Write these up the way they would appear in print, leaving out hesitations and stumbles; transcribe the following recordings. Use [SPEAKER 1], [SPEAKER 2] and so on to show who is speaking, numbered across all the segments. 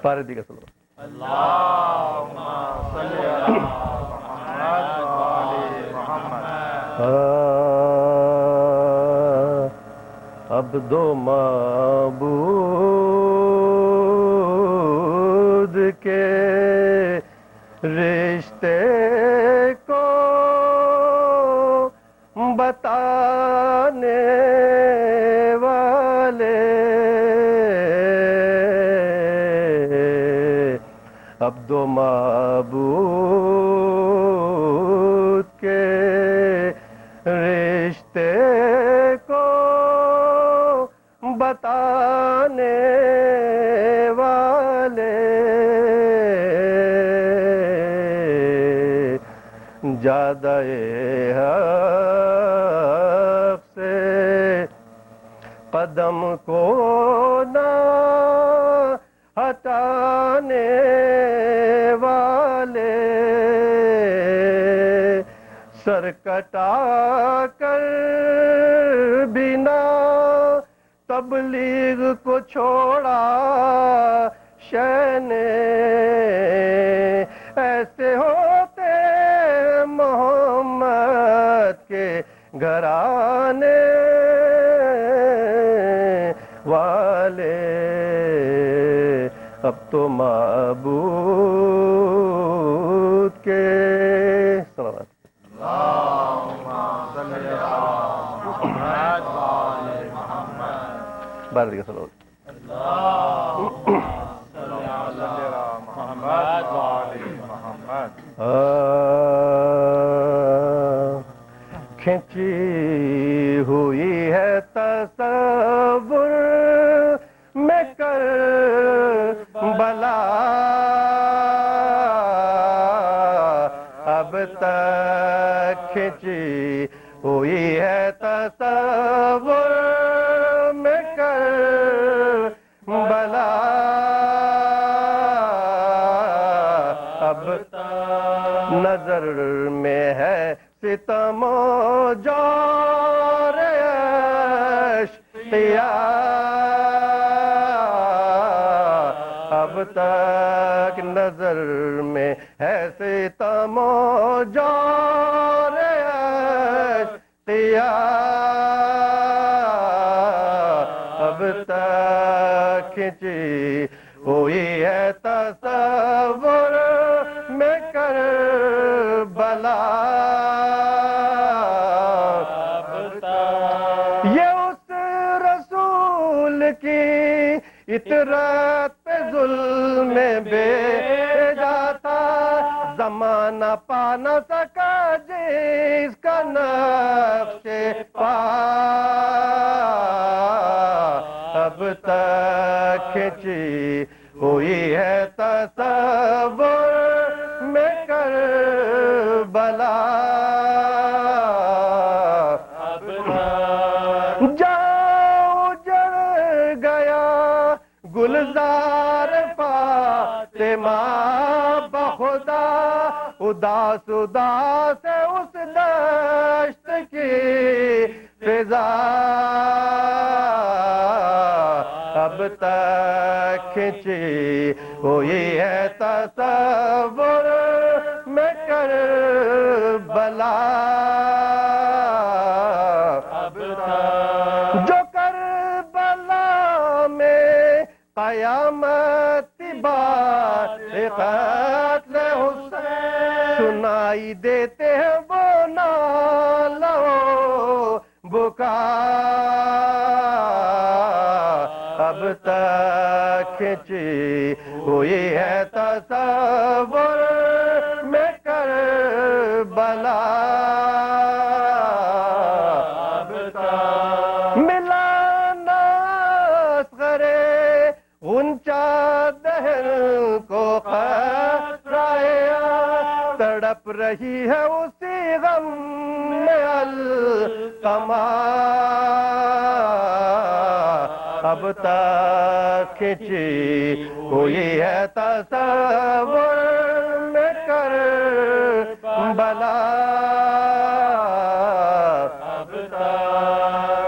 [SPEAKER 1] پارے دیگا صلی عبد و معبود کے رشتے کو بتانے والے عبد و معبود کے رشتے کو بتانے والے زیادہ حق سے قدم کو نہ ہٹانے والے سر کٹا کر بنا تبلیغ کو چھوڑا شے نے ایسے ہوتے محمد کے گھرانے والے اب تو معبود کے صلوات بارے دیگا صلوات کھینچی ہوئی ہے تصور میں کربلا اب تک کھینچی ہوئی ہے تصور میں کربلا اب نظر میں ہے ستم و جور اشتیاق اب تک نظر میں ہے ستم و جور اشتیاق اب تک کھینچی ہوئی ہے تصور میں کربلا یہ اس رسول کی اطرت پہ ظلم بھیجا تھا زمانہ پا نہ سکا جس کا نقش پا اب تک کھینچی ہوئی ہے تصور میں کربلا جاؤ جڑ گیا گلزار فاطمہ بخدا اداس اداس اس دشت کی فضا اب تک کھینچی ہوئی ہے تصور میں کربلا جو کربلا میں قیامت بات قتل حسین سنائی دیتے ہیں وہ نالہ و بکا اب تک کھینچی ہوئی ہے تصور میں کربلا ملا اصغر غنچہ دہن کو خطرائے تڑپ رہی ہے اسی غم میں القمہ اب تک کھینچی ہوئی ہے تصور میں کربلا اب تک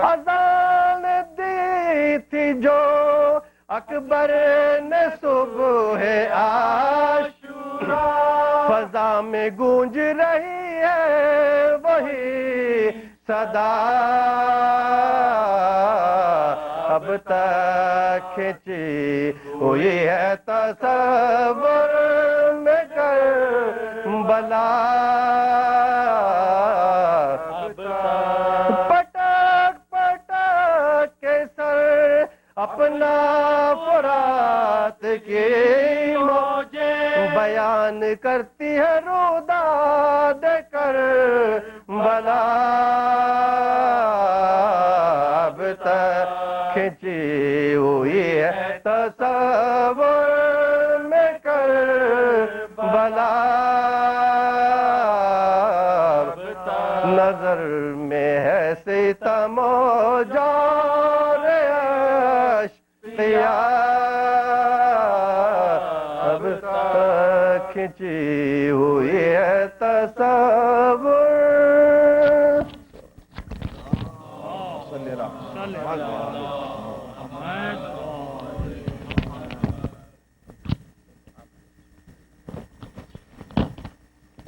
[SPEAKER 1] اکبر نے صبح عاشورا فضا میں گونج رہی ہے وہی صدا اب تک کھینچی ہوئی ہے تصور میں کربلا پٹک پٹک کے سر اپنا فرات کی موجیں بیان کرتی ہے روداد کربلا اب تک کھینچی ہوئی ہے تصور میں کربلا نظر میں ہے ستم و جور اشقیا اب تک کھینچی ہوئی ہے تصور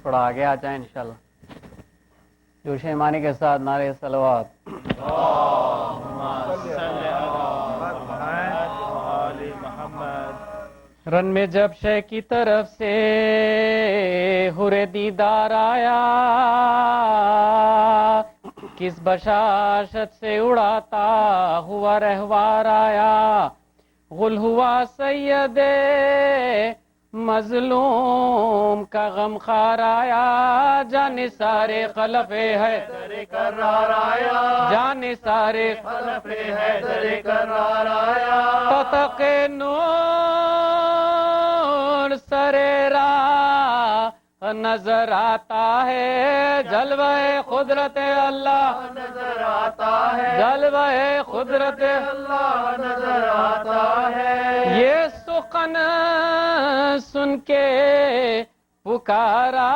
[SPEAKER 2] تھوڑا آگے آ جائیں انشاءاللہ جوش ایمانی کے ساتھ نعرہ صلوات رن میں جب شے کی طرف سے حر دیدار آیا کس بشاشت سے اڑاتا ہوا رہوار آیا غل ہوا سید مظلوم کا غم خار آیا جانے سارے خلف حیدر کرار آیا جانے سارے خلف حیدر کرار آیا تتق نور سرے راہ نظر آتا ہے جلوہ قدرت اللہ نظر آتا ہے جلوہ قدرت اللہ نظر آتا ہے یہ سخن سن کے پکارا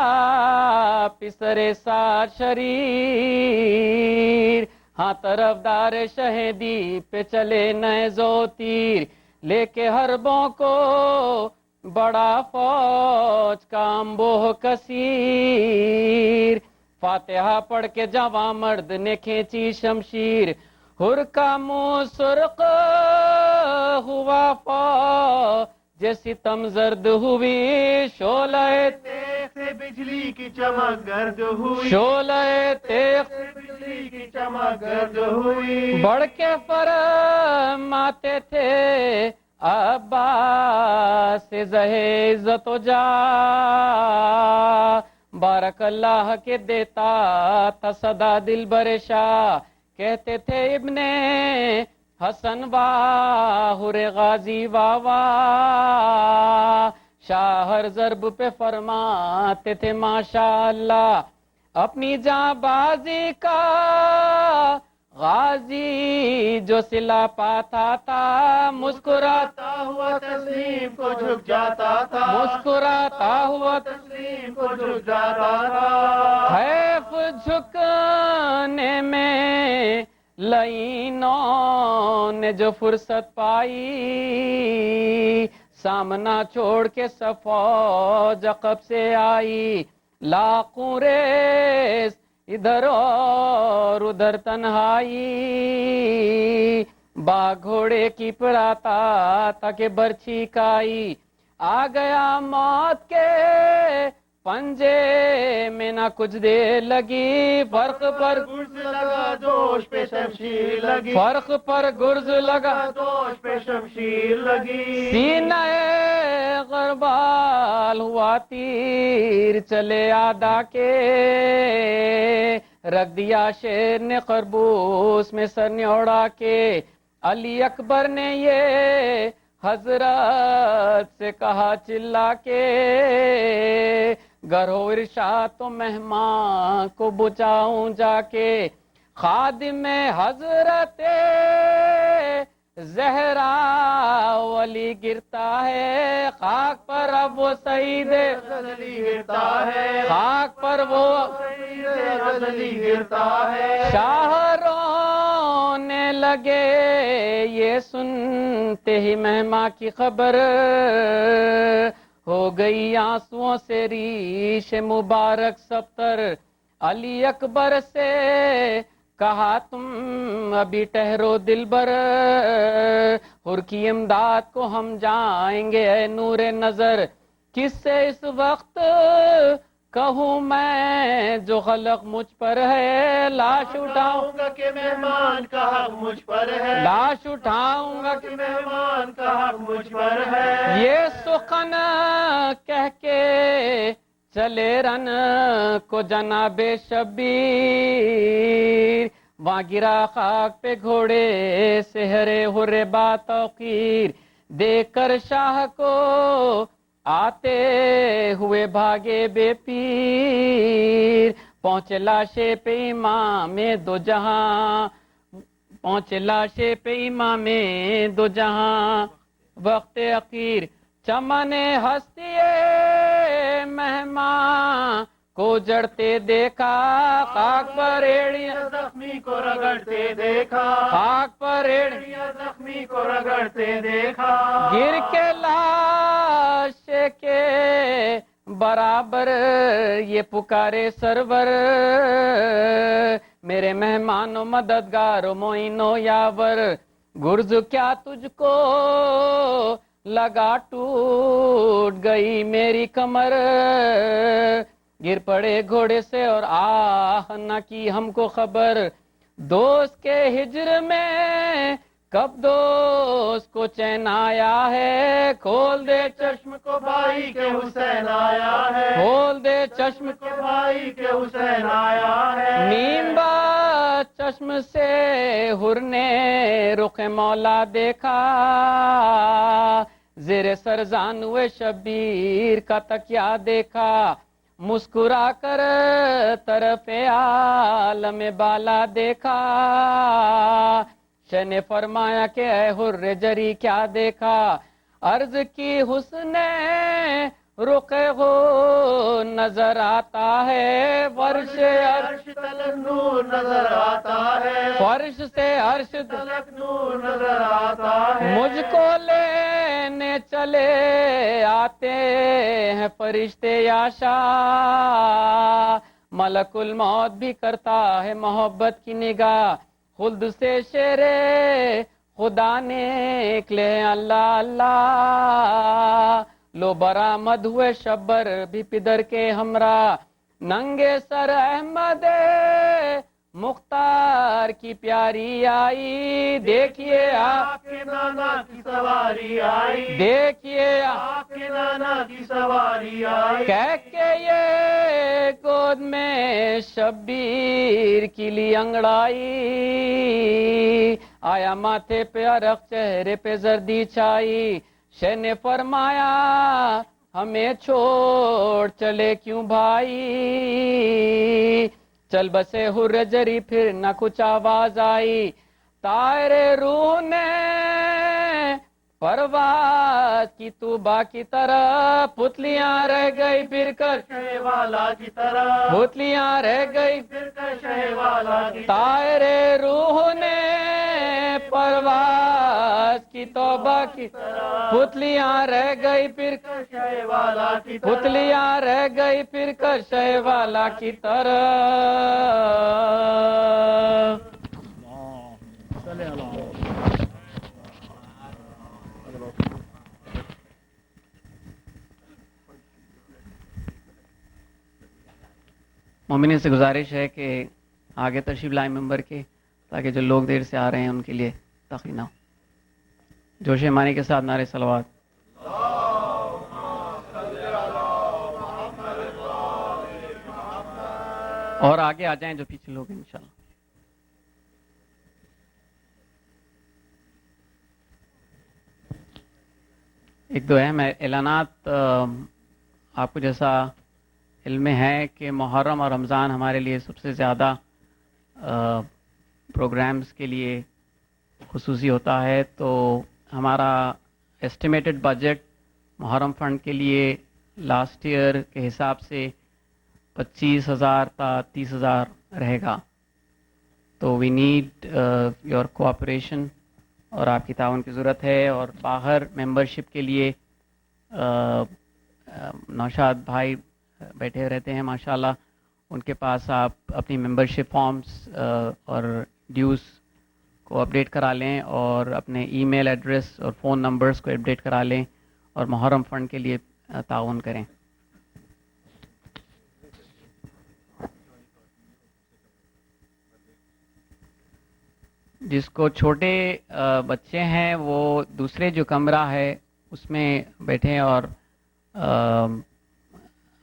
[SPEAKER 2] پسر سات شریر ہاں طرفدار شہیدی پہ چلے نیزو تیر لے کے حربوں کو بڑا فوج کا انبوہ کثیر فاتحہ پڑھ کے جوان مرد نے کھینچی شمشیر حر کا منہ سرخ ہوا فوج جیسی تم زرد ہوئی شعلہ تیغ سے بجلی کی چمک گرد ہوئی شعلہ تیغ سے بجلی کی چمک گرد ہوئی بڑھ کے فرماتے تھے عباس سے زہے عزت و جا بارک اللہ کے دیتا تھا صدا دل برشا کہتے تھے ابن حسن واہر غازی واوا شاہ ہر ضرب پہ فرماتے تھے ماشاء اللہ اپنی جاں بازی کا غازی جو سلا پاتا تھا مسکراتا ہوا تسلیم کو جھک جاتا تھا مسکراتا ہوا تسلیم کو جھک جاتا تھا حیف جھکنے میں لعینوں نے جو فرصت پائی سامنا چھوڑ کے فوج عقب سے آئی لاکھوں ریس ادھر اور ادھر تنہائی باغ گھوڑے کی پڑاتا تاکہ برچھی کائی آ گیا موت کے پنجے میں نہ کچھ دیر لگی فرق پر گرز لگا جوش پہ شمشیر لگی فرق پر گرز لگا جوش پہ شمشیر لگی سینہ غربال ہوا تیر چلے آدھا کے رکھ دیا شیر نے خربوس میں سر نوڑا کے علی اکبر نے یہ حضرت سے کہا چلا کے گر ہو ارشاد تو مہمان کو بچاؤں جا کے خادم حضرت زہرا ولی گرتا ہے خاک پر اب وہ سعید غزلی گرتا ہے خاک پر وہ سعید غزلی گرتا ہے شاہ رونے لگے لگے یہ سنتے ہی مہماں کی خبر، ہو گئی آنسوؤں سے ریش مبارک سبتر۔ علی اکبر سے کہا تم ابھی ٹہرو دلبر، حر کی امداد کو ہم جائیں گے اے نور نظر۔ کس سے اس وقت کہوں میں جو خلق مجھ پر ہے، لاش اٹھاؤں
[SPEAKER 1] گا کہ مہمان کا حق مجھ پر ہے،
[SPEAKER 2] لاش اٹھاؤں گا
[SPEAKER 1] کہ مہمان کا حق مجھ پر ہے۔
[SPEAKER 2] یہ سخن کہہ کے چلے رن کو جناب شبیر، وہاں گرا خاک پہ گھوڑے سہرے ہرے با توقیر، دیکھ کر شاہ کو آتے ہوئے بھاگے بے پیر، پہنچے لاشے پہ امام دو جہاں، پہنچے لاشے پہ امام دو جہاں، وقت اخیر چمن ہستی مہمان کو جڑتے دیکھا، خاک پر ایڑیاں
[SPEAKER 1] زخمی کو رگڑتے دیکھا،
[SPEAKER 2] خاک پر ایڑیاں
[SPEAKER 1] زخمی کو رگڑتے دیکھا،
[SPEAKER 2] گر کے لاش کے برابر یہ پکارے سرور، میرے مہمان و مددگار و معین و یاور، گرز کیا تجھ کو لگا ٹوٹ گئی میری کمر، گر پڑے گھوڑے سے اور آہ نہ کی ہم کو خبر، دوست کے ہجر میں کب دوست کو چین آیا ہے، کھول دے چشم
[SPEAKER 1] کو بھائی کے حسین آیا ہے،
[SPEAKER 2] کھول دے چشم
[SPEAKER 1] کے بھائی کے حسین آیا ہے،
[SPEAKER 2] نیم با چشم سے حر نے رخ مولا دیکھا، زیر سرزان ہوئے شبیر کا تکیہ دیکھا، مسکرا کر طرف عالم بالا دیکھا، شہ نے فرمایا کہ اے حر جری کیا دیکھا، عرض کی حسن رخ ہو نظر آتا ہے، فرش عرش
[SPEAKER 1] تلک نور نظر آتا ہے،
[SPEAKER 2] فرش سے عرش
[SPEAKER 1] تلک نور نظر آتا ہے،
[SPEAKER 2] مجھ کو لینے چلے آتے ہیں فرشتے یا شاہ، ملک الموت بھی کرتا ہے محبت کی نگاہ، خلد سے شیرے خدا نکلے اللہ اللہ، لو برآمد ہوئے شبر بھی پدر کے ہمراہ، ننگے سر احمد مختار کی پیاری آئی، دیکھیے آپ
[SPEAKER 1] کے نانا کی سواری آئی،
[SPEAKER 2] دیکھیے
[SPEAKER 1] آپ کے نانا کی سواری آئی،
[SPEAKER 2] کہہ کے یہ گود میں شبیر کی لی انگڑائی، آیا ماتھے پہ عرق چہرے پہ زردی چھائی، شہ نے فرمایا ہمیں چھوڑ چلے کیوں بھائی، چل بسے حر جری پھر نہ کچھ آواز آئی، طائر روح نے پرواز کی توبہ کی طرح، پتلیاں رہ گئی پھر کر
[SPEAKER 1] شہ والا کی طرح،
[SPEAKER 2] پتلیاں رہ گئی
[SPEAKER 1] پھر کر شہ والا کی
[SPEAKER 2] طائر روح نے پرواز کی توبہ کی، پتلیاں رہ گئی پھر
[SPEAKER 1] شہ والا کی طرح،
[SPEAKER 2] پتلیاں رہ گئی پھر کر شہ والا کی طرح۔ مومنین سے گزارش ہے کہ آگے تشریف لائیں ممبر کے، تاکہ جو لوگ دیر سے آ رہے ہیں ان کے لیے تاخیر نہ ہو۔ جوش ایمانی کے ساتھ نعرے صلوات۔ اور آگے آ جائیں جو پیچھے لوگ ہیں انشاءاللہ۔ ایک دو اہم اعلانات، آپ کو جیسا علم ہے کہ محرم اور رمضان ہمارے لیے سب سے زیادہ پروگرامز کے لیے خصوصی ہوتا ہے، تو ہمارا ایسٹیمیٹڈ بجٹ محرم فنڈ کے لیے لاسٹ ایئر کے حساب سے 25,000 تا 30,000 رہے گا۔ تو وی نیڈ یور کوآپریشن اور آپ کی تعاون کی ضرورت ہے. اور باہر ممبرشپ کے لیے نوشاد بھائی بیٹھے رہتے ہیں ماشاءاللہ، ان کے پاس آپ اپنی ممبرشپ فارمز اور ڈیوز کو اپڈیٹ کرا لیں اور اپنے ای میل ایڈریس اور فون نمبرز کو اپڈیٹ کرا لیں اور محرم فنڈ کے لیے تعاون کریں. جس کو چھوٹے بچے ہیں وہ دوسرے جو کمرہ ہے اس میں بیٹھیں اور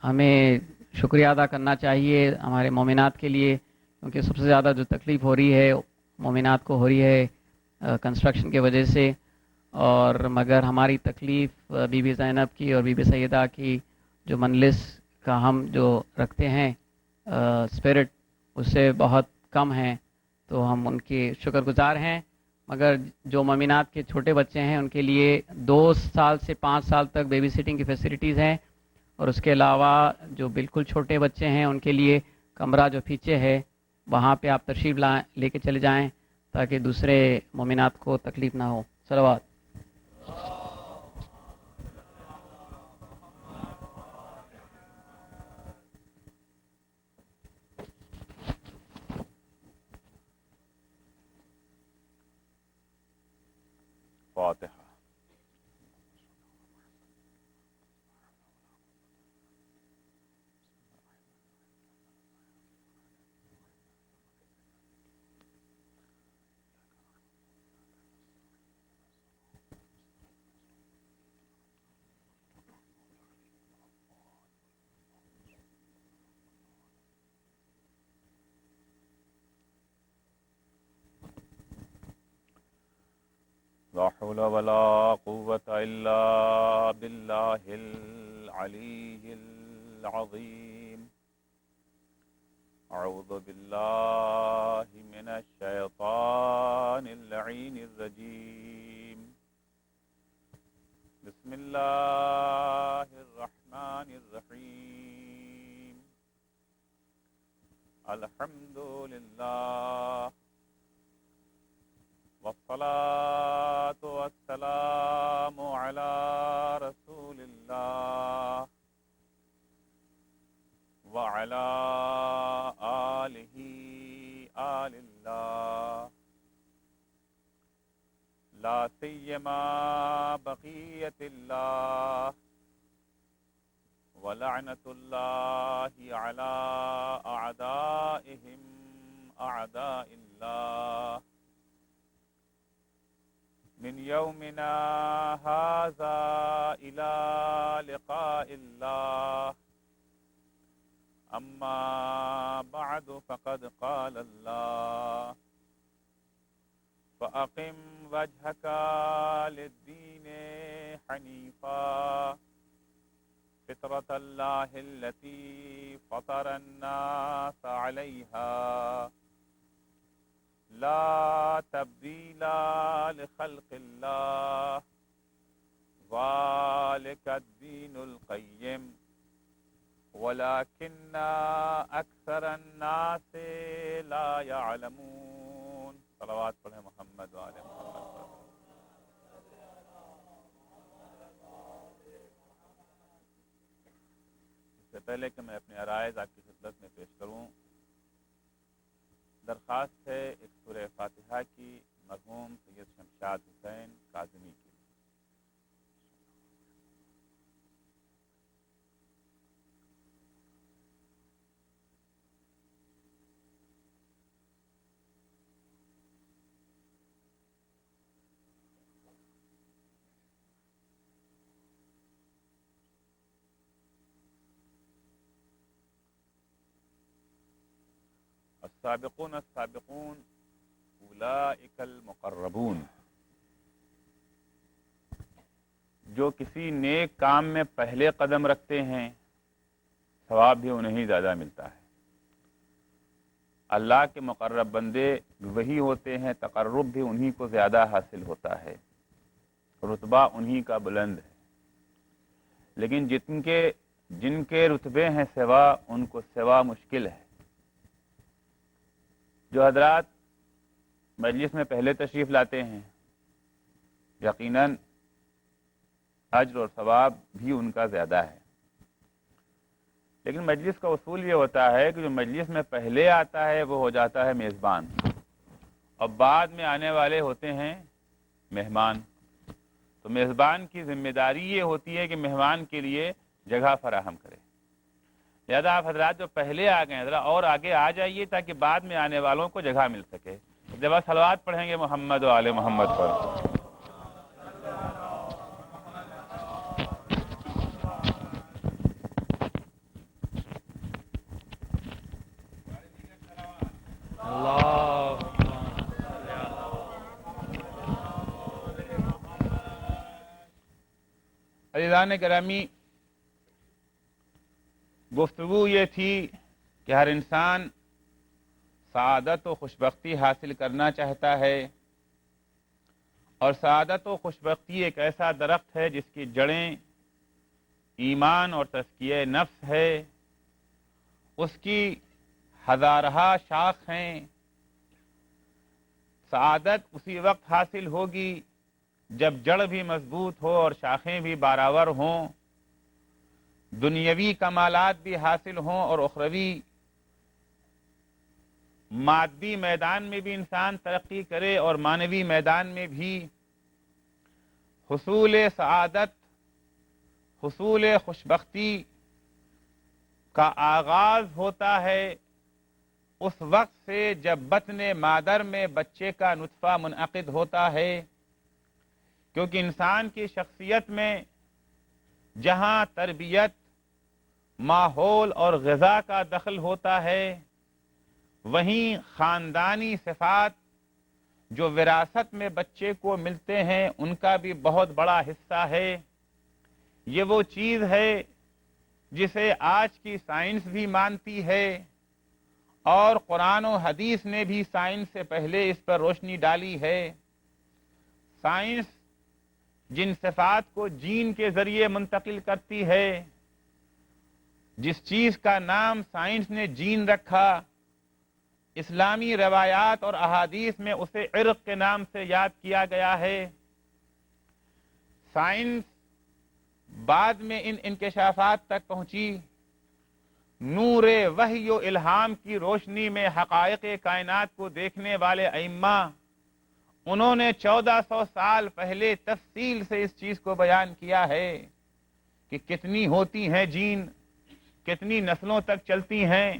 [SPEAKER 2] ہمیں شکریہ ادا کرنا چاہیے ہمارے مومنات کے لیے، کیونکہ سب سے زیادہ جو تکلیف ہو رہی ہے مومنات کو ہو رہی ہے کنسٹرکشن کی وجہ سے. اور مگر ہماری تکلیف بی بی زینب کی اور بی بی سیدہ کی جو مجلس کا ہم جو رکھتے ہیں اسپرٹ، اس سے بہت کم ہیں، تو ہم ان کے شکر گزار ہیں. مگر جو مومنات کے چھوٹے بچے ہیں ان کے لیے 2 سال سے 5 سال تک بیبی سٹنگ کی فیسلٹیز ہیں، اور اس کے علاوہ جو بالکل چھوٹے بچے ہیں ان کے لیے کمرہ جو پیچھے ہے وہاں پہ آپ تشریف لے کے چلے جائیں تاکہ دوسرے مومنات کو تکلیف نہ ہو. صلوات.
[SPEAKER 3] فاتحہ. لا حول ولا قوة إلا بالله العلي العظيم. أعوذ بالله من الشيطان اللعين الرجيم. بسم الله الرحمن الرحيم. الحمد لله والصلاة والسلام على رسول الله وعلى آله آل الله، لا سيما بقية الله ولعنة الله على أعدائهم أعداء الله من يومنا هذا إلى لقاء الله. أما بعد فقد قال الله: فأقم وجهك للدين حنيفا فطرة الله التي فطر الناس عليها لا تبديل لخلق الله ذلك الدين القيم ولكن أكثر الناس لا يعلمون. صلوات پڑھیں محمد وآل محمد. اس سے پہلے کہ میں اپنے عرائض آپ کی خدمت میں پیش کروں، درخواست ہے ایک سورہ فاتحہ کی مرحوم سید شمشاد حسین کاظمی کی. السابقون السابقون اولئک المقربون. جو کسی نیک کام میں پہلے قدم رکھتے ہیں ثواب بھی انہیں ہی زیادہ ملتا ہے. اللہ کے مقرب بندے وہی ہوتے ہیں، تقرب بھی انہی کو زیادہ حاصل ہوتا ہے، رتبہ انہی کا بلند ہے. لیکن جن کے رتبے ہیں سوا، ان کو سوا مشکل ہے. جو حضرات مجلس میں پہلے تشریف لاتے ہیں یقیناً اجر اور ثواب بھی ان کا زیادہ ہے، لیکن مجلس کا اصول یہ ہوتا ہے کہ جو مجلس میں پہلے آتا ہے وہ ہو جاتا ہے میزبان، اور بعد میں آنے والے ہوتے ہیں مہمان۔ تو میزبان کی ذمہ داری یہ ہوتی ہے کہ مہمان کے لیے جگہ فراہم کرے، لہذا آپ حضرات جو پہلے آ گئے ہیں ذرا اور آگے آ جائیے تاکہ بعد میں آنے والوں کو جگہ مل سکے۔ جب آپ صلوات پڑھیں گے محمد و آل محمد پر۔ عزیزان گرامی، گفتگو یہ تھی کہ ہر انسان سعادت و خوشبختی حاصل کرنا چاہتا ہے، اور سعادت و خوشبختی ایک ایسا درخت ہے جس کی جڑیں ایمان اور تزکیہ نفس ہے، اس کی ہزارہا شاخ ہیں۔ سعادت اسی وقت حاصل ہوگی جب جڑ بھی مضبوط ہو اور شاخیں بھی بارآور ہوں، دنیاوی کمالات بھی حاصل ہوں اور اخروی مادی میدان میں بھی انسان ترقی کرے اور معنوی میدان میں بھی۔ حصول سعادت، حصول خوشبختی کا آغاز ہوتا ہے اس وقت سے جب بطن مادر میں بچے کا نطفہ منعقد ہوتا ہے، کیونکہ انسان کی شخصیت میں جہاں تربیت، ماحول اور غذا کا دخل ہوتا ہے، وہیں خاندانی صفات جو وراثت میں بچے کو ملتے ہیں ان کا بھی بہت بڑا حصہ ہے۔ یہ وہ چیز ہے جسے آج کی سائنس بھی مانتی ہے، اور قرآن و حدیث نے بھی سائنس سے پہلے اس پر روشنی ڈالی ہے۔ سائنس جن صفات کو جین کے ذریعے منتقل کرتی ہے، جس چیز کا نام سائنس نے جین رکھا، اسلامی روایات اور احادیث میں اسے عرق کے نام سے یاد کیا گیا ہے۔ سائنس بعد میں ان انکشافات تک پہنچی، نور وحی و الہام کی روشنی میں حقائق کائنات کو دیکھنے والے ائمہ، انہوں نے 1400 سال پہلے تفصیل سے اس چیز کو بیان کیا ہے کہ کتنی ہوتی ہیں جین، کتنی نسلوں تک چلتی ہیں،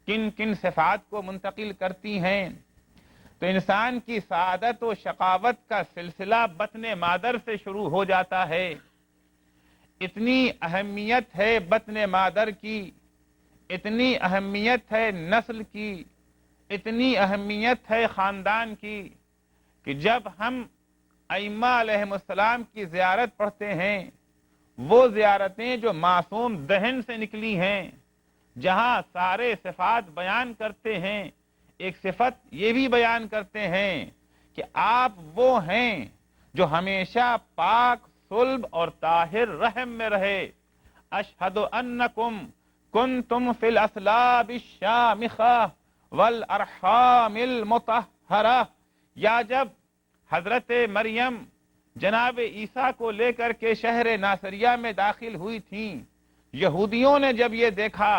[SPEAKER 3] کن کن صفات کو منتقل کرتی ہیں۔ تو انسان کی سعادت و شقاوت کا سلسلہ بطن مادر سے شروع ہو جاتا ہے۔ اتنی اہمیت ہے بطن مادر کی، اتنی اہمیت ہے نسل کی، اتنی اہمیت ہے خاندان کی، کہ جب ہم ائمہ علیہ السلام کی زیارت پڑھتے ہیں، وہ زیارتیں جو معصوم دہن سے نکلی ہیں، جہاں سارے صفات بیان کرتے ہیں، ایک صفت یہ بھی بیان کرتے ہیں کہ آپ وہ ہیں جو ہمیشہ پاک صلب اور طاہر رحم میں رہے۔ اشہد انکم کنتم فی الاصلاب الشامخہ والارحام المطہرہ۔ یا جب حضرت مریم جناب عیسیٰ کو لے کر کے شہر ناصریہ میں داخل ہوئی تھیں، یہودیوں نے جب یہ دیکھا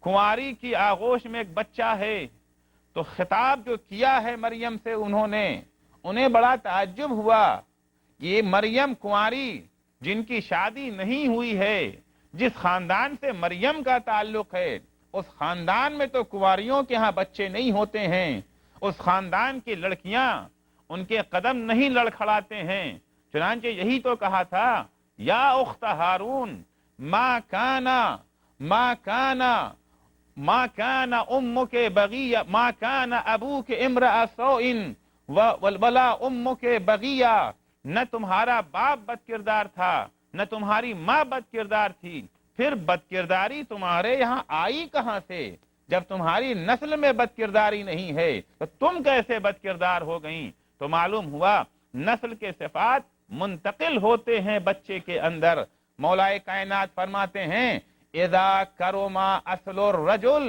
[SPEAKER 3] کنواری کی آغوش میں ایک بچہ ہے، تو خطاب جو کیا ہے مریم سے انہیں بڑا تعجب ہوا کہ یہ مریم کنواری جن کی شادی نہیں ہوئی ہے، جس خاندان سے مریم کا تعلق ہے، اس خاندان میں تو کنواریوں کے ہاں بچے نہیں ہوتے ہیں، اس خاندان کی لڑکیاں ان کے قدم نہیں لڑکھڑاتے ہیں۔ چنانچہ یہی تو کہا تھا، یا اخت ہارون ما کان امک بغیہ ما کان ابوک امرأ سوء ولا امک بغیہ۔ نہ تمہارا باپ بد کردار تھا، نہ تمہاری ماں بد کردار تھی، پھر بد کرداری تمہارے یہاں آئی کہاں سے؟ جب تمہاری نسل میں بد کرداری نہیں ہے تو تم کیسے بد کردار ہو گئیں؟ تو معلوم ہوا نسل کے صفات منتقل ہوتے ہیں بچے کے اندر۔ مولا کائنات فرماتے ہیں، اذا کرما اصل الرجل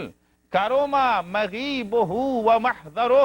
[SPEAKER 3] کرما مغیبہ و محضرہ۔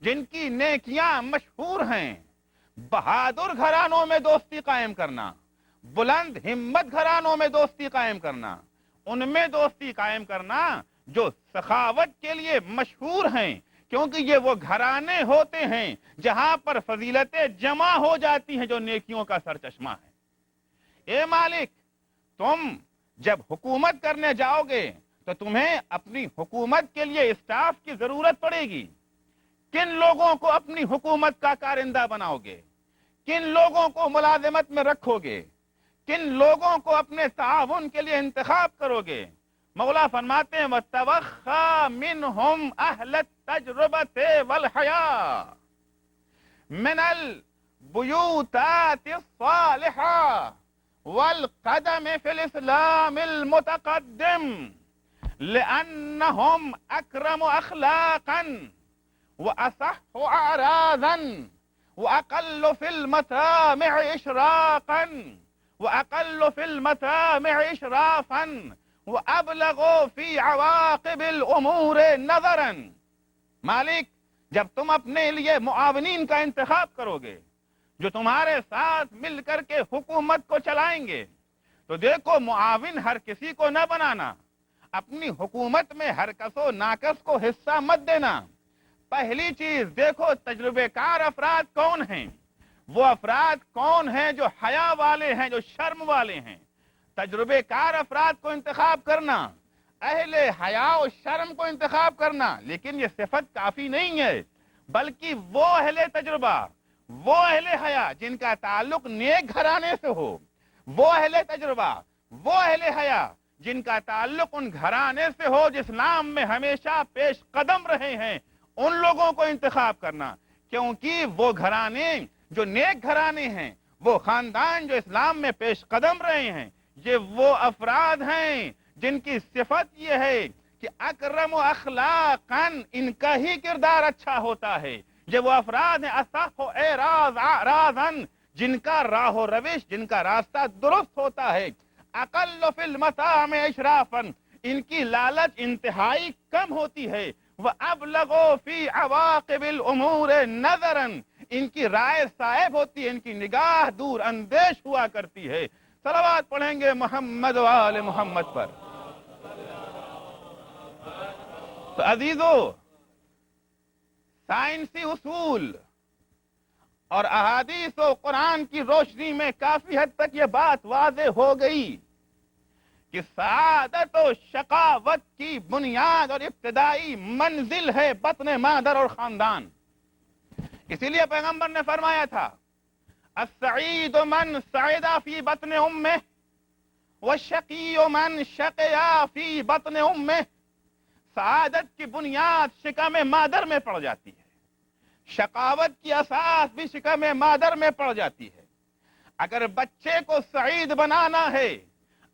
[SPEAKER 3] جن کی نیکیاں مشہور ہیں، بہادر گھرانوں میں دوستی قائم کرنا، بلند ہمت گھرانوں میں دوستی قائم کرنا، ان میں دوستی قائم کرنا جو سخاوت کے لیے مشہور ہیں، کیونکہ یہ وہ گھرانے ہوتے ہیں جہاں پر فضیلتیں جمع ہو جاتی ہیں جو نیکیوں کا سرچشمہ ہے۔ اے مالک، تم جب حکومت کرنے جاؤ گے تو تمہیں اپنی حکومت کے لیے اسٹاف کی ضرورت پڑے گی۔ کن لوگوں کو اپنی حکومت کا کارندہ بناؤ گے؟ کن لوگوں کو ملازمت میں رکھو گے؟ کن لوگوں کو اپنے تعاون کے لیے انتخاب کرو گے؟ مولا فرماتے ہیں وَتَوَخَّى مِنْهُمْ أَهْلَ التَّجْرُبَةِ وَالْحَيَاءِ مِنَ الْبُيُوتَاتِ الصَّالِحَةِ وَالْقَدَمِ فِي الْإِسْلَامِ الْمُتَقَدِّمِ لِأَنَّهُمْ أَكْرَمُ أَخْلَاقًا وَأَصَحُّ أَعْرَاضًا وَأَقَلُّ فِي الْمَطَامِعِ إِشْرَاقًا وَأَقَلُّ فِي الْمَطَامِعِ إِشْرَافًا وَأَبْلَغُ فِي عَوَاقِبِ الْأُمُورِ نَظَرًا۔ مالک، جب تم اپنے لیے معاونین کا انتخاب کرو گے جو تمہارے ساتھ مل کر کے حکومت کو چلائیں گے، تو دیکھو معاون ہر کسی کو نہ بنانا، اپنی حکومت میں ہر کس و ناکس کو حصہ مت دینا۔ پہلی چیز دیکھو تجربے کار افراد کون ہیں، وہ افراد کون ہیں جو حیا والے ہیں، جو شرم والے ہیں۔ تجربے کار افراد کو انتخاب کرنا، اہل حیا و شرم کو انتخاب کرنا، لیکن یہ صفت کافی نہیں ہے، بلکہ وہ اہل تجربہ، وہ اہل حیا جن کا تعلق نیک گھرانے سے ہو، وہ اہل تجربہ، وہ اہل حیا جن کا تعلق ان گھرانے سے ہو جو اسلام میں ہمیشہ پیش قدم رہے ہیں، ان لوگوں کو انتخاب کرنا، کیونکہ وہ گھرانے جو نیک گھرانے ہیں، وہ خاندان جو اسلام میں پیش قدم رہے ہیں، یہ وہ افراد ہیں جن کی صفت یہ ہے کہ اکرم و اخلاقاً ان کا ہی کردار اچھا ہوتا ہے۔ یہ وہ افراد ہیں اصح و اعراضاً جن کا راہ و روش، جن کا راستہ درست ہوتا ہے۔ اقل فی المطامع اشرافاً ان کی لالچ انتہائی کم ہوتی ہے۔ وَأَبْلَغُوا فِي عَوَاقِبِ الْأُمُورِ نَظَرًا ان کی رائے صائب ہوتی ہے، ان کی نگاہ دور اندیش ہوا کرتی ہے۔ صلوات پڑھیں گے محمد و آل محمد پر۔ تو عزیزو، سائنسی اصول اور احادیث و قرآن کی روشنی میں کافی حد تک یہ بات واضح ہو گئی کہ سعادت و شقاوت کی بنیاد اور ابتدائی منزل ہے بطن مادر اور خاندان۔ اسی لیے پیغمبر نے فرمایا تھا السعید من سعد فی بطن امہ والشقی من شقیا فی بطن امہ۔ سعادت کی بنیاد شکم مادر میں پڑ جاتی ہے، شقاوت کی اساس بھی شکم مادر میں پڑ جاتی ہے۔ اگر بچے کو سعید بنانا ہے،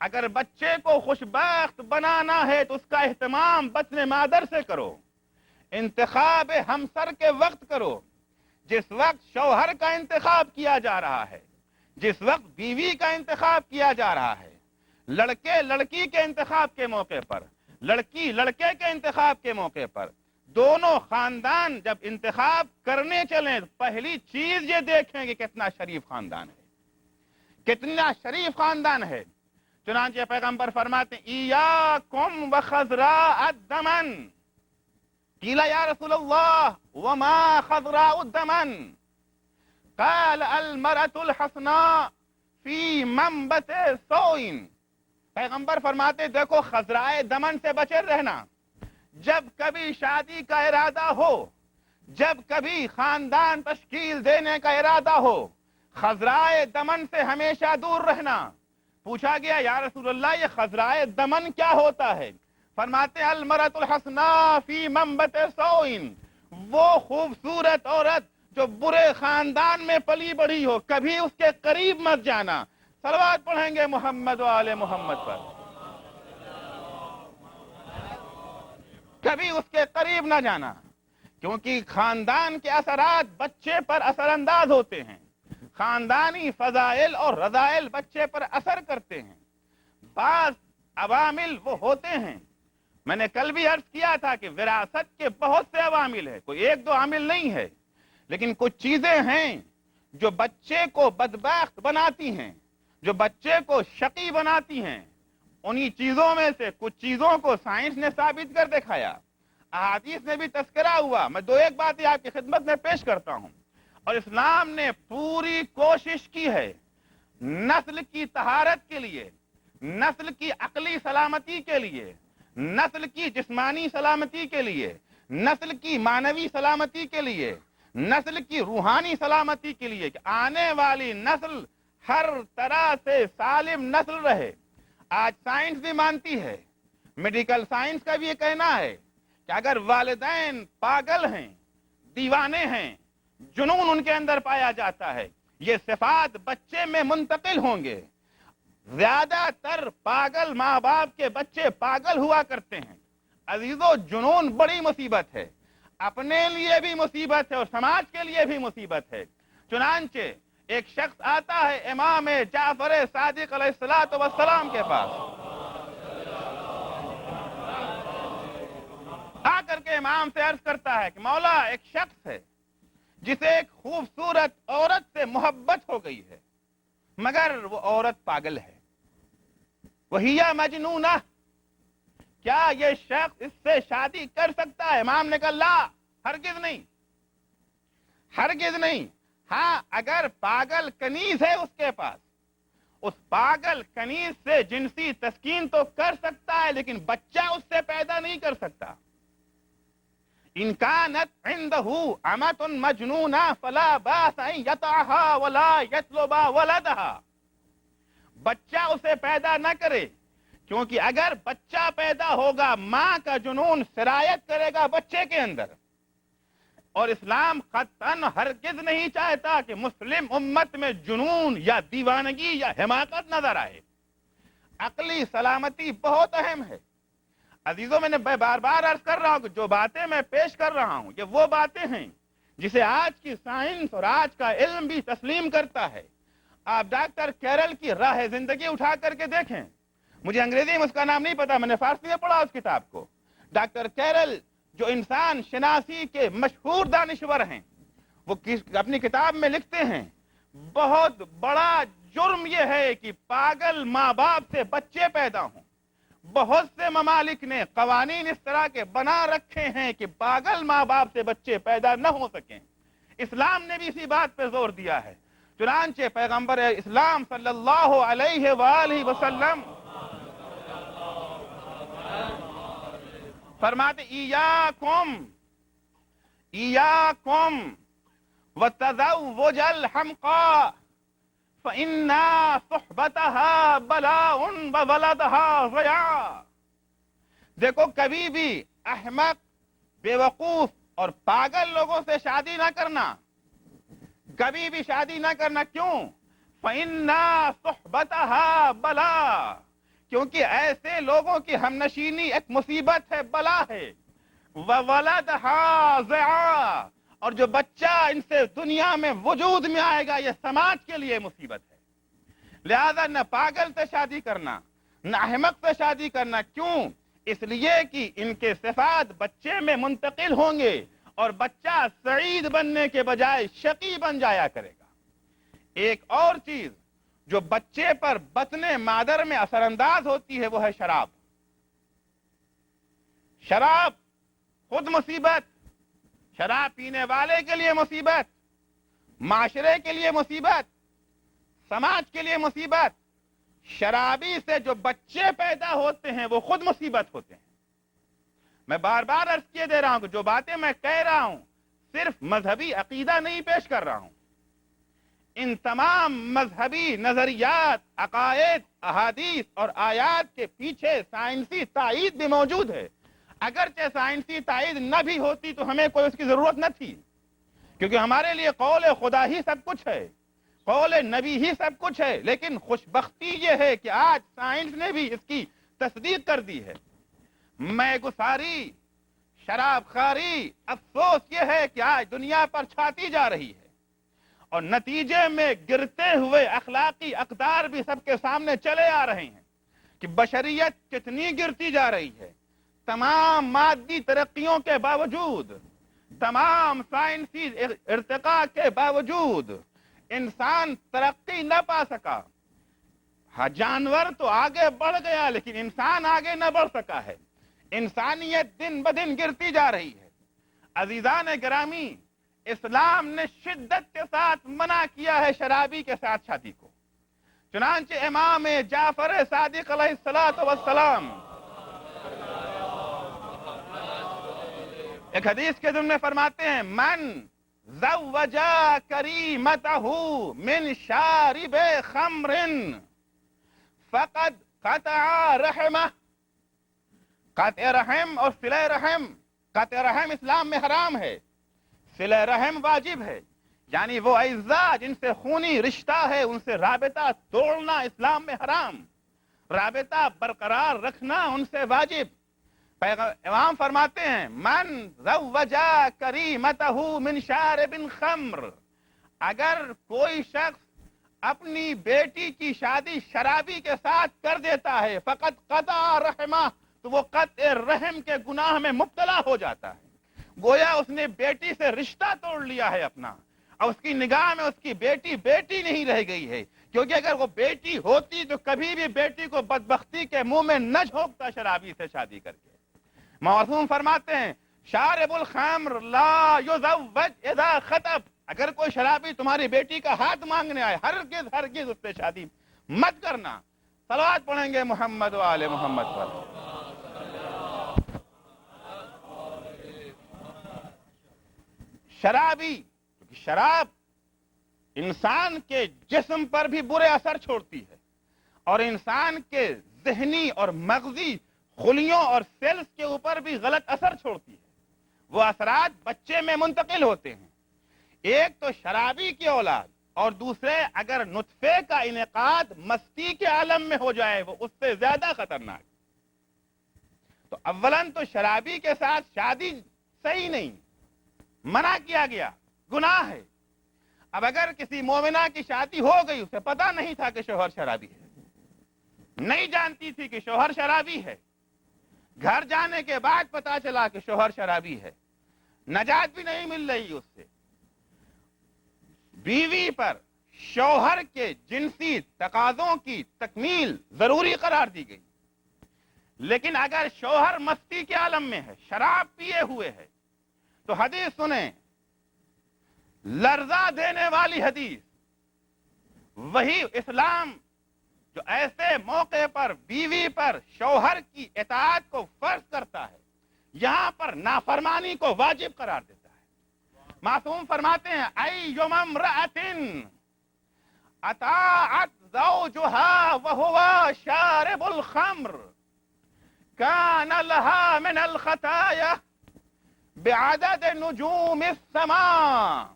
[SPEAKER 3] اگر بچے کو خوشبخت بنانا ہے تو اس کا اہتمام بطن مادر سے کرو۔ انتخاب ہمسر کے وقت کرو، جس وقت شوہر کا انتخاب کیا جا رہا ہے، جس وقت بیوی کا انتخاب کیا جا رہا ہے، لڑکے لڑکی کے انتخاب کے موقع پر، لڑکی لڑکے کے انتخاب کے موقع پر، دونوں خاندان جب انتخاب کرنے چلیں پہلی چیز یہ دیکھیں کہ کتنا شریف خاندان ہے، کتنا شریف خاندان ہے۔ چنانچہ پیغمبر فرماتے ہیں ایاکم وخضراء الدمن۔ قیل یا رسول اللہ وما خضراء الدمن؟ قال المرأة الحسناء فی منبت سوء۔ پیغمبر فرماتے دیکھو خضرائے دمن سے بچے رہنا۔ جب کبھی شادی کا ارادہ ہو، جب کبھی خاندان تشکیل دینے کا ارادہ ہو، خضرائے دمن سے ہمیشہ دور رہنا۔ پوچھا گیا یا رسول اللہ یہ خضرائے دمن کیا ہوتا ہے؟ فرماتے المرأة الحسناء فی منبت سوء، وہ خوبصورت عورت جو برے خاندان میں پلی بڑھی ہو، کبھی اس کے قریب مت جانا۔ صلوات پڑھیں گے محمد و آل محمد پر۔ کبھی اس کے قریب نہ جانا، کیونکہ خاندان کے اثرات بچے پر اثر انداز ہوتے ہیں، خاندانی فضائل اور رذائل بچے پر اثر کرتے ہیں۔ بعض عوامل وہ ہوتے ہیں، میں نے کل بھی عرض کیا تھا کہ وراثت کے بہت سے عوامل ہیں، کوئی ایک دو عامل نہیں ہے، لیکن کچھ چیزیں ہیں جو بچے کو بدبخت بناتی ہیں، جو بچے کو شقی بناتی ہیں۔ انہی چیزوں میں سے کچھ چیزوں کو سائنس نے ثابت کر دکھایا، احادیث میں بھی تذکرہ ہوا۔ میں دو ایک باتیں آپ کی خدمت میں پیش کرتا ہوں۔ اور اسلام نے پوری کوشش کی ہے نسل کی طہارت کے لیے، نسل کی عقلی سلامتی کے لیے، نسل کی جسمانی سلامتی کے لیے، نسل کی معنوی سلامتی کے لیے، نسل کی روحانی سلامتی کے لیے، کہ آنے والی نسل ہر طرح سے سالم نسل رہے۔ آج سائنس بھی مانتی ہے، میڈیکل سائنس کا بھی یہ کہنا ہے کہ اگر والدین پاگل ہیں، دیوانے ہیں، جنون ان کے اندر پایا جاتا ہے، یہ صفات بچے میں منتقل ہوں گے۔ زیادہ تر پاگل ماں باپ کے بچے پاگل ہوا کرتے ہیں۔ عزیزو، جنون بڑی مصیبت ہے، اپنے لیے بھی مصیبت ہے اور سماج کے لیے بھی مصیبت ہے۔ چنانچہ ایک شخص آتا ہے امام جعفر صادق علیہ السلام کے پاس، آ کر کے امام سے عرض کرتا ہے کہ مولا، ایک شخص ہے جسے ایک خوبصورت عورت سے محبت ہو گئی ہے، مگر وہ عورت پاگل ہے، وہی مجنونہ، کیا یہ شخص اس سے شادی کر سکتا ہے؟ امام نے کہا لا، ہرگز نہیں، ہرگز نہیں۔ ہاں، اگر پاگل کنیز ہے اس کے پاس، اس پاگل کنیز سے جنسی تسکین تو کر سکتا ہے، لیکن بچہ اس سے پیدا نہیں کر سکتا۔ ان كانت عنده امة مجنونة فلا باس ان يطعها ولا يطلب ولدها، بچہ اسے پیدا نہ کرے، کیونکہ اگر بچہ پیدا ہوگا ماں کا جنون سرایت کرے گا بچے کے اندر۔ اور اسلام قطعاً ہرگز نہیں چاہتا کہ مسلم امت میں جنون یا دیوانگی یا حماقت نظر آئے۔ عقلی سلامتی بہت اہم ہے۔ عزیزوں، میں نے بار بار عرض کر رہا ہوں کہ جو باتیں میں پیش کر رہا ہوں یہ وہ باتیں ہیں جسے آج کی سائنس اور آج کا علم بھی تسلیم کرتا ہے۔ آپ ڈاکٹر کیرل کی راہ زندگی اٹھا کر کے دیکھیں، مجھے انگریزی میں اس کا نام نہیں پتا، میں نے فارسی میں پڑھا اس کتاب کو۔ ڈاکٹر کیرل جو انسان شناسی کے مشہور دانشور ہیں، وہ اپنی کتاب میں لکھتے ہیں بہت بڑا جرم یہ ہے کہ پاگل ماں باپ سے بچے پیدا ہوں۔ بہت سے ممالک نے قوانین اس طرح کے بنا رکھے ہیں کہ پاگل ماں باپ سے بچے پیدا نہ ہو سکیں۔ اسلام نے بھی اسی بات پہ زور دیا ہے۔ چنانچہ پیغمبر اسلام صلی اللہ علیہ وآلہ وسلم فرماتے ایاکم وتزوج الحمقاء فإِنَّا صُحْبَتَهَا بَلَاءٌ وَوَلَدَهَا ضَيَاءٌ۔ دیکھو، کبھی بھی احمق، بیوقوف اور پاگل لوگوں سے شادی نہ کرنا، کبھی بھی شادی نہ کرنا۔ کیوں؟ فَإِنَّا صُحْبَتَهَا بَلَاءٌ، کیونکہ ایسے لوگوں کی ہمنشینی ایک مصیبت ہے، بلا ہے۔ وَوَلَدَهَا ضَيَاءٌ، اور جو بچہ ان سے دنیا میں وجود میں آئے گا یہ سماج کے لیے مصیبت ہے۔ لہذا نہ پاگل سے شادی کرنا، نہ احمق سے شادی کرنا۔ کیوں؟ اس لیے کہ ان کے صفات بچے میں منتقل ہوں گے اور بچہ سعید بننے کے بجائے شقی بن جایا کرے گا۔ ایک اور چیز جو بچے پر بطن مادر میں اثر انداز ہوتی ہے وہ ہے شراب۔ شراب خود مصیبت، شراب پینے والے کے لیے مصیبت، معاشرے کے لیے مصیبت، سماج کے لیے مصیبت۔ شرابی سے جو بچے پیدا ہوتے ہیں وہ خود مصیبت ہوتے ہیں۔ میں بار بار عرض کیے دے رہا ہوں کہ جو باتیں میں کہہ رہا ہوں صرف مذہبی عقیدہ نہیں پیش کر رہا ہوں، ان تمام مذہبی نظریات، عقائد، احادیث اور آیات کے پیچھے سائنسی تائید بھی موجود ہے۔ اگرچہ سائنسی تائید نہ بھی ہوتی تو ہمیں کوئی اس کی ضرورت نہ تھی، کیونکہ ہمارے لیے قول خدا ہی سب کچھ ہے، قول نبی ہی سب کچھ ہے۔ لیکن خوشبختی یہ ہے کہ آج سائنس نے بھی اس کی تصدیق کر دی ہے۔ میں گساری، شراب خواری، افسوس یہ ہے کہ آج دنیا پر چھاتی جا رہی ہے، اور نتیجے میں گرتے ہوئے اخلاقی اقدار بھی سب کے سامنے چلے آ رہے ہیں کہ بشریت کتنی گرتی جا رہی ہے،
[SPEAKER 4] تمام مادی ترقیوں کے باوجود، تمام سائنسی ارتقاء کے باوجود انسان ترقی نہ پا سکا. ہاں جانور تو آگے بڑھ گیا لیکن انسان آگے نہ بڑھ سکا ہے. انسانیت دن بدن گرتی جا رہی ہے. عزیزان گرامی، اسلام نے شدت کے ساتھ منع کیا ہے شرابی کے ساتھ شادی کو. چنانچہ امام جعفر صادق علیہ السلام ایک حدیث کے ضمن میں فرماتے ہیں، من زوجا کریمتہ من شارب خمر فقد قطع رحمہ. قطع رحم اور صلہ رحم، قطع رحم اسلام میں حرام ہے، صلہ رحم واجب ہے. یعنی وہ اعزاء جن سے خونی رشتہ ہے ان سے رابطہ توڑنا اسلام میں حرام، رابطہ برقرار رکھنا ان سے واجب. امام فرماتے ہیں، من زوجا کریمتہ من شارب خمر، اگر کوئی شخص اپنی بیٹی کی شادی شرابی کے ساتھ کر دیتا ہے، فقط قطع رحمہ، تو وہ قطع رحم کے گناہ میں مبتلا ہو جاتا ہے. گویا اس نے بیٹی سے رشتہ توڑ لیا ہے اپنا، اور اس کی نگاہ میں اس کی بیٹی بیٹی نہیں رہ گئی ہے. کیونکہ اگر وہ بیٹی ہوتی تو کبھی بھی بیٹی کو بدبختی کے منہ میں نہ جھونکتا شرابی سے شادی کر کے. معصوم فرماتے ہیں، شارب الخمر لا یزوج اذا خطب، اگر کوئی شرابی تمہاری بیٹی کا ہاتھ مانگنے آئے، ہرگز ہرگز اس سے شادی مت کرنا. صلوات پڑھیں گے محمد و آل محمد پر. شرابی، کیونکہ شراب انسان کے جسم پر بھی برے اثر چھوڑتی ہے اور انسان کے ذہنی اور مغزی خلیوں اور سیلز کے اوپر بھی غلط اثر چھوڑتی ہے. وہ اثرات بچے میں منتقل ہوتے ہیں. ایک تو شرابی کی اولاد، اور دوسرے اگر نطفے کا انعقاد مستی کے عالم میں ہو جائے وہ اس سے زیادہ خطرناک. تو اولاً تو شرابی کے ساتھ شادی صحیح نہیں، منع کیا گیا، گناہ ہے. اب اگر کسی مومنہ کی شادی ہو گئی، اسے پتہ نہیں تھا کہ شوہر شرابی ہے، نہیں جانتی تھی کہ شوہر شرابی ہے، گھر جانے کے بعد پتا چلا کہ شوہر شرابی ہے، نجات بھی نہیں مل رہی اس سے. بیوی پر شوہر کے جنسی تقاضوں کی تکمیل ضروری قرار دی گئی. لیکن اگر شوہر مستی کے عالم میں ہے، شراب پیے ہوئے ہے، تو حدیث سنیں، لرزہ دینے والی حدیث، وہی اسلام جو ایسے موقع پر بیوی پر شوہر کی اطاعت کو فرض کرتا ہے، یہاں پر نافرمانی کو واجب قرار دیتا ہے. معصوم فرماتے ہیں، ایما امرأۃ اطاعت زوجها وهو شارب الخمر كان لها من الخطايا بعدد نجوم السماء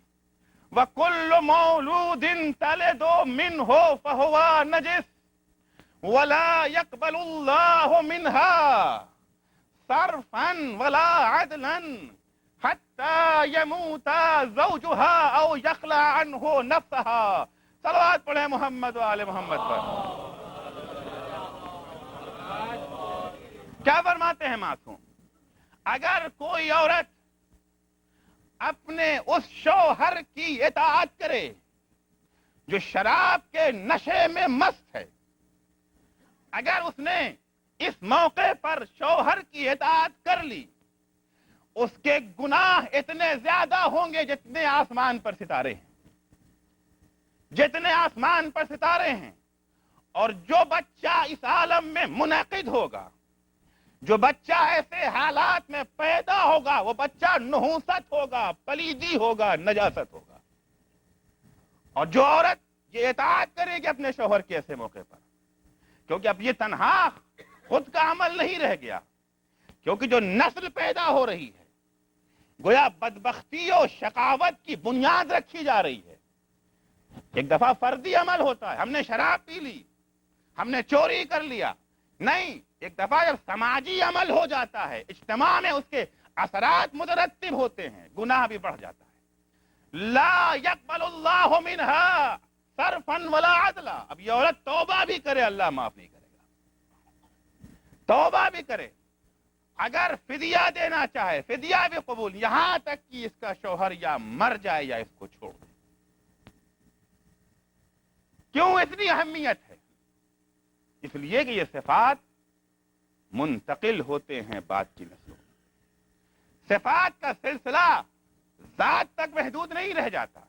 [SPEAKER 4] وكل مولود تلد منه فهو نجس ولا يقبل الله منها صرفا ولا عدلا حتى يموت زوجها او يخلع عنه نفسها. صلوات پڑھیں محمد و آل محمد پر. کیا فرماتے ہیں معصوم؟ اگر کوئی عورت اپنے اس شوہر کی اطاعت کرے جو شراب کے نشے میں مست ہے، اگر اس نے اس موقع پر شوہر کی اطاعت کر لی، اس کے گناہ اتنے زیادہ ہوں گے جتنے آسمان پر ستارے ہیں، جتنے آسمان پر ستارے ہیں. اور جو بچہ اس عالم میں منعقد ہوگا، جو بچہ ایسے حالات میں پیدا ہوگا، وہ بچہ نحوست ہوگا، پلیدی ہوگا، نجاست ہوگا. اور جو عورت یہ اطاعت کرے گی اپنے شوہر کے ایسے موقع پر، کیونکہ اب یہ تنہا خود کا عمل نہیں رہ گیا، کیونکہ جو نسل پیدا ہو رہی ہے گویا بدبختی اور شقاوت کی بنیاد رکھی جا رہی ہے. ایک دفعہ فردی عمل ہوتا ہے، ہم نے شراب پی لی، ہم نے چوری کر لیا، نہیں، ایک دفعہ جب سماجی عمل ہو جاتا ہے، اجتماع میں اس کے اثرات مترتب ہوتے ہیں، گناہ بھی بڑھ جاتا ہے. لا يقبل اللہ منها صرفا ولا عدلا. اب یہ عورت توبہ بھی کرے، اللہ معاف نہیں کرے گا. توبہ بھی کرے اگر فدیہ دینا چاہے فدیہ بھی قبول، یہاں تک کہ اس کا شوہر یا مر جائے یا اس کو چھوڑ دے۔ کیوں اتنی اہمیت ہے؟ اس لیے کہ یہ صفات منتقل ہوتے ہیں بعد کی نسلوں۔ صفات کا سلسلہ ذات تک محدود نہیں رہ جاتا،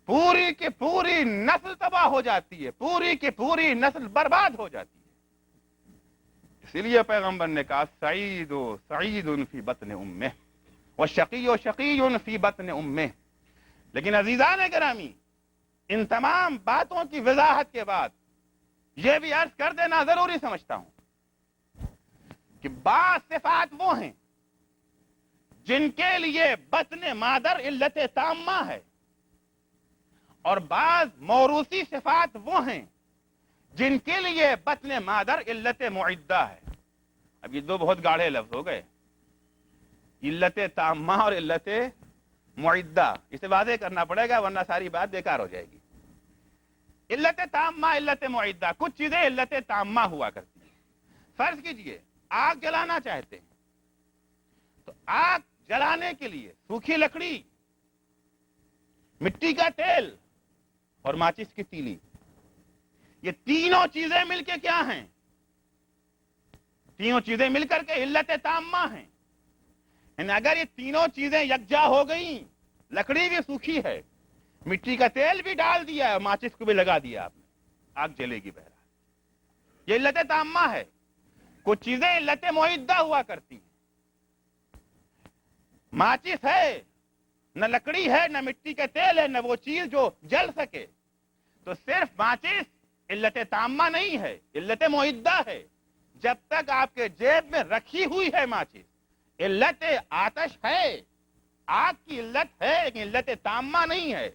[SPEAKER 4] پوری کی پوری نسل تباہ ہو جاتی ہے، پوری کی پوری نسل برباد ہو جاتی ہے۔ اسی لیے پیغمبر نے کہا سعید فی بطن امہ وشقی فی بطن امہ۔ لیکن عزیزان گرامی، ان تمام باتوں کی وضاحت کے بعد یہ بھی عرض کر دینا ضروری سمجھتا ہوں کہ بعض صفات وہ ہیں جن کے لیے بطن مادر علت تامہ ہے، اور بعض موروثی صفات وہ ہیں جن کے لیے بطن مادر علت معدہ ہے۔ اب یہ دو بہت گاڑھے لفظ ہو گئے، علت تامہ اور علت معدہ، اسے واضح کرنا پڑے گا ورنہ ساری بات بیکار ہو جائے گی۔ علت تامہ، علت معدہ، کچھ چیزیں علت تامہ ہوا کرتی ہیں۔ فرض کیجئے آگ جلانا چاہتے ہیں تو آگ جلانے کے لیے سوکھی لکڑی، مٹی کا تیل اور ماچس کی تیلی، یہ تینوں چیزیں مل کے کیا ہیں؟ تینوں چیزیں مل کر کے علت تامہ ہیں۔ یعنی اگر یہ تینوں چیزیں یکجا ہو گئیں، لکڑی بھی سوکھی ہے، مٹی کا تیل بھی ڈال دیا ہے، ماچس کو بھی لگا دیا آپ نے، آگ جلے گی بہرحال۔ یہ علت تامہ ہے۔ کچھ چیزیں علت معدہ ہوا کرتی ہیں۔ ماچس ہے، نہ لکڑی ہے، نہ مٹی کا تیل ہے، نہ وہ چیز جو جل سکے، تو صرف ماچس علت تامہ نہیں ہے، علت معدہ ہے۔ جب تک آپ کے جیب میں رکھی ہوئی ہے ماچس، علت آتش ہے، آگ کی علت ہے لیکن علت تامہ نہیں ہے۔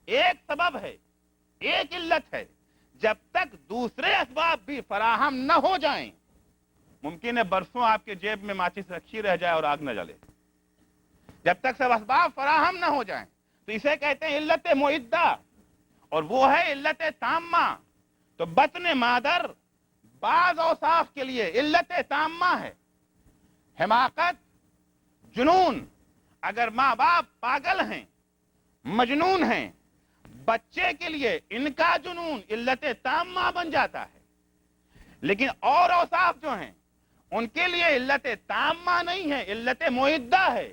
[SPEAKER 4] ایک سبب ہے، ایک علت ہے، جب تک دوسرے اسباب بھی فراہم نہ ہو جائیں، ممکن ہے برسوں آپ کے جیب میں ماچس رکھی رہ جائے اور آگ نہ جلے۔ جب تک سب اسباب فراہم نہ ہو جائیں تو اسے کہتے ہیں علت معدہ، اور وہ ہے علت تامہ۔ تو بطن مادر بعض اوصاف کے لیے علت تامہ ہے۔ حماقت، جنون، اگر ماں باپ پاگل ہیں، مجنون ہیں، بچے کے لیے ان کا جنون علت تامہ بن جاتا ہے۔ لیکن اور اوصاف جو ہیں ان کے لیے علت تامہ نہیں ہے، علت معدہ ہے۔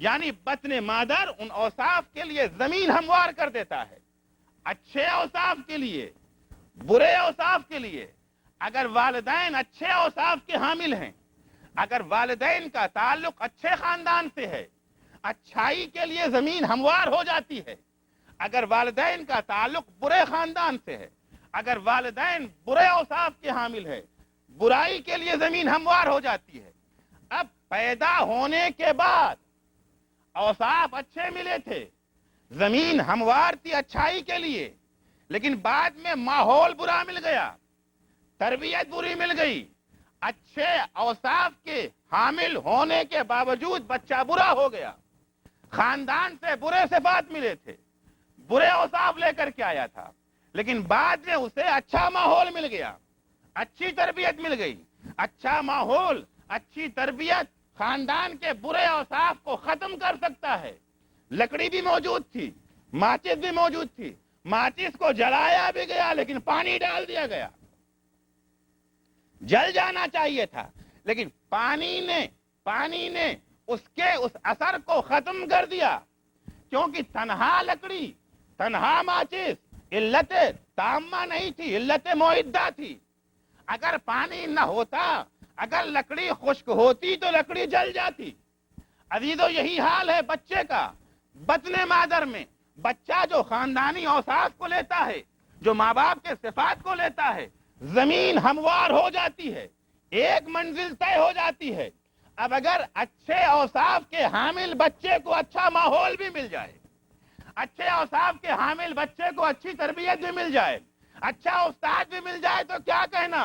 [SPEAKER 4] یعنی بطن مادر ان اوصاف کے لیے زمین ہموار کر دیتا ہے۔ اچھے اوصاف کے لیے، برے اوصاف کے لیے، اگر والدین اچھے اوصاف کے حامل ہیں، اگر والدین کا تعلق اچھے خاندان سے ہے، اچھائی کے لیے زمین ہموار ہو جاتی ہے۔ اگر والدین کا تعلق برے خاندان سے ہے، اگر والدین برے اوصاف کے حامل ہے، برائی کے لیے زمین ہموار ہو جاتی ہے۔ اب پیدا ہونے کے بعد اوصاف اچھے ملے تھے، زمین ہموار تھی اچھائی کے لیے، لیکن بعد میں ماحول برا مل گیا، تربیت بری مل گئی، اچھے اوصاف کے حامل ہونے کے باوجود بچہ برا ہو گیا، خاندان سے برے صفات ملے تھے، برے اوصاف لے کر کے آیا تھا، لیکن بعد میں اسے اچھا ماحول مل گیا، اچھی تربیت مل گئی۔ اچھا ماحول، اچھی تربیت خاندان کے برے اوصاف کو ختم کر سکتا ہے۔ لکڑی بھی موجود تھی، ماچس بھی موجود تھی، ماچس کو جلایا بھی گیا لیکن پانی ڈال دیا گیا، جل جانا چاہیے تھا، لیکن پانی نے اس اثر کو ختم کر دیا، کیونکہ تنہا لکڑی، تنہا ماچس علت تامہ نہیں تھی، علت معدہ تھی۔ اگر پانی نہ ہوتا، اگر لکڑی خشک ہوتی تو لکڑی جل جاتی۔ عزیزو، یہی حال ہے بچے کا بطن مادر میں۔ بچہ جو خاندانی اوصاف کو لیتا ہے، جو ماں باپ کے صفات کو لیتا ہے، زمین ہموار ہو جاتی ہے، ایک منزل طے ہو جاتی ہے۔ اب اگر اچھے اوصاف کے حامل بچے کو اچھا ماحول بھی مل جائے، اچھے اوصاف کے حامل بچے کو اچھی تربیت بھی مل جائے، اچھا استاد بھی مل جائے تو کیا کہنا،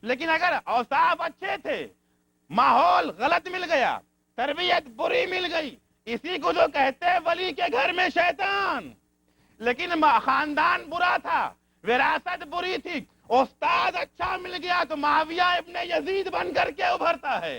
[SPEAKER 4] لیکن اگر اوصاف اچھے تھے، ماحول غلط مل گیا، تربیت بری مل گئی، اسی کو جو کہتے ہیں ولی کے گھر میں شیطان۔ لیکن خاندان برا تھا، وراثت بری تھی، استاد اچھا مل گیا تو معاویہ ابن یزید بن کر کے ابھرتا ہے۔